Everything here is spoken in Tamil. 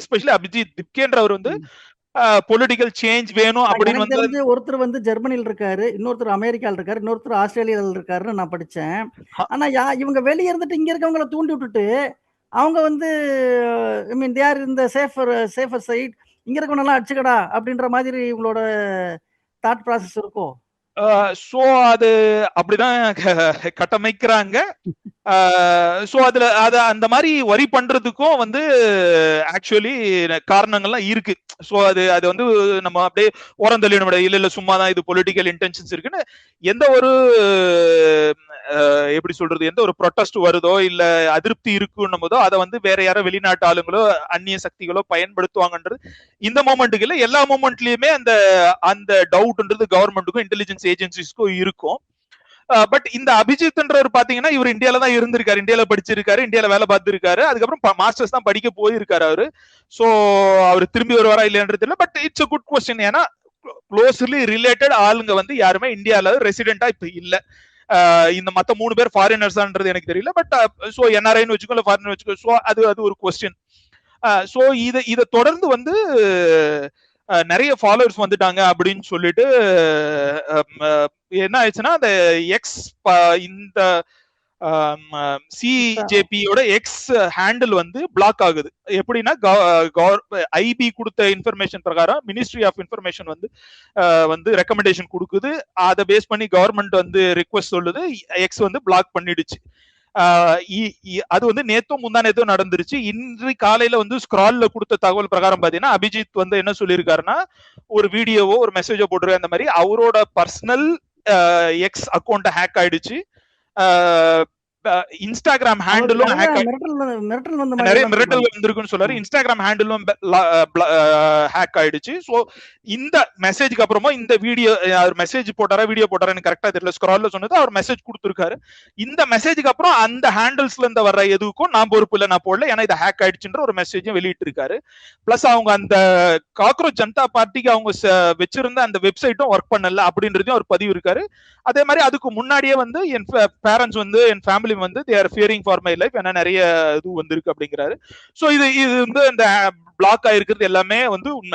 எஸ்பெஷலி அபிஜித் திப்கேன்றவர் வந்து பொலிட்டிக்கல் சேஞ்ச் வேணும் அப்படின்னு எனக்கு தெரிஞ்சு ஒருத்தர் வந்து ஜெர்மனியில் இருக்காரு, இன்னொருத்தர் அமெரிக்காவில் இருக்காரு, இன்னொருத்தர் ஆஸ்திரேலியாவில் இருக்காருன்னு நான் படிச்சேன். ஆனா இவங்க வெளியே இருந்துட்டு இங்க இருக்கவங்கள தூண்டி விட்டுட்டு அவங்க வந்து ஐ மீன் தே ஆர் இந்த சேஃபர் சைட், இங்க இருக்கவனெல்லாம் அடிச்சுக்கடா அப்படின்ற மாதிரி இவங்களோட தாட் ப்ராசஸ் இருக்கும். சோ அது அப்படிதான் கட்டமைக்கிறாங்க. சோ அதுல அத அந்த மாதிரி வரி பண்றதுக்கும் வந்து ஆக்சுவலி காரணங்கள்லாம் இருக்கு. சோ அது வந்து நம்ம அப்படியே ஓரம் தள்ளிட முடியாது. இல்ல சும்மாதான் இது பொலிட்டிக்கல் இன்டென்ஷன்ஸ் இருக்குன்னு எந்த ஒரு எப்படி சொல்றது, எந்த ஒரு ப்ரொட்டஸ்ட் வருதோ இல்ல அதிருப்தி இருக்குன்னும் போதோ அதை வந்து வேற யாரோ வெளிநாட்டு ஆளுங்களோ அந்நிய சக்திகளோ பயன்படுத்துவாங்கன்றது இந்த மூமெண்ட்டுக்கு இல்ல, எல்லா மூமெண்ட்லயுமே அந்த அந்த டவுட்ன்றது கவர்மெண்ட்டுக்கும் இன்டெலிஜென்ஸ் ஏஜென்சிஸ்க்கும் இருக்கும். பட் இந்த அபிஜித்ன்றவர் பாத்தீங்கன்னா இவர் இந்தியால தான் இருந்திருக்காரு, இந்தியால படிச்சிருக்காரு, இந்தியால வேலை பார்த்திருக்காரு, அதுக்கப்புறம் மாஸ்டர்ஸ் தான் படிக்க போயிருக்காரு அவரு. சோ அவர் திரும்பி வருவாரா இல்லையான்றது தெரியல. But it's a good question. ஏன்னா க்ளோஸ்லி ரிலேட்டட் ஆளுங்க வந்து யாருமே இந்தியால ரெசிடென்டா இப்ப இல்ல. இந்த மத்த 3 பேர் ஃபாரினர்ஸ்ன்றது எனக்கு தெரியல. பட் சோ என்ஆர்ஐன்னு வச்சுக்கோ இல்ல ஃபாரினர் வச்சுக்கோ. சோ அது ஒரு கொஸ்டின். சோ இத தொடர்ந்து வந்து நிறைய ஃபாலோவர்ஸ் வந்துட்டாங்க அப்படின்னு சொல்லிட்டு என்ன ஆயிடுச்சுன்னா அந்த எக்ஸ் இந்த சிஜேபியோட எக்ஸ் ஹேண்டில் வந்து பிளாக் ஆகுது. எப்படின்னா ஐபி கொடுத்த இன்ஃபர்மேஷன் பிரகாரம் மினிஸ்ட்ரி ஆஃப் இன்ஃபர்மேஷன் வந்து ரெக்கமெண்டேஷன் கொடுக்குது. அதை பேஸ் பண்ணி கவர்மெண்ட் வந்து ரிக்வெஸ்ட் சொல்லுது, எக்ஸ் வந்து பிளாக் பண்ணிடுச்சு. அது வந்து நேத்தும் முந்தா நேத்தும் நடந்துருச்சு. இன்று காலையில வந்து ஸ்கிரால்ல கொடுத்த தகவல் பிரகாரம் பாத்தீங்கன்னா அபிஜித் வந்து என்ன சொல்லியிருக்காருன்னா ஒரு வீடியோவோ ஒரு மெசேஜோ போட்டுருக்க, அந்த மாதிரி அவரோட பர்சனல் எக்ஸ் அக்கௌண்ட் ஹேக் ஆயிடுச்சு, இன்ஸ்டாகிராம் ஹேண்டிலும் நிறைய மிரட்டல் வந்திருக்குன்னு சொல்றாரு. இன்ஸ்டாகிராம் ஹேண்டிலும் ஹேக் ஆயிடுச்சு. சோ இந்த மெசேஜ்க்கு அப்புறமா இந்த வீடியோ அவர் மெசேஜ் போட்டாரா வீடியோ போட்டாரான்னு கரெக்டா தெரியல, ஸ்க்ரால்ல சொன்னது அவர் மெசேஜ் கொடுத்திருக்காரு. இந்த மெசேஜ்க்கு அப்புறம் அந்த ஹேண்டில்ஸ்ல இருந்து வர்ற எதுக்கும் நான் பொறுப்பு இல்லை, நான் போடல, ஏன்னா இது ஹேக் ஆயிடுச்சுன்ற ஒரு மெசேஜும் வெளியிட்டு இருக்காரு. பிளஸ் அவங்க அந்த காக்ரோச் ஜனதா பார்ட்டிக்கு அவங்க வச்சிருந்த அந்த வெப்சைட்டும் ஒர்க் பண்ணல அப்படின்றதையும் அவர் பதிவு இருக்காரு. அதே மாதிரி அதுக்கு முன்னாடியே வந்து என் பேரண்ட்ஸ் வந்து என் ஃபேமிலி வந்து they are fearing for my life, ஏன்னா நிறைய இது வந்திருக்கு அப்படிங்கிறாரு. சோ இது வந்து இந்த பிளாக் ஆயிருக்கிறது எல்லாமே வந்து உண்மை.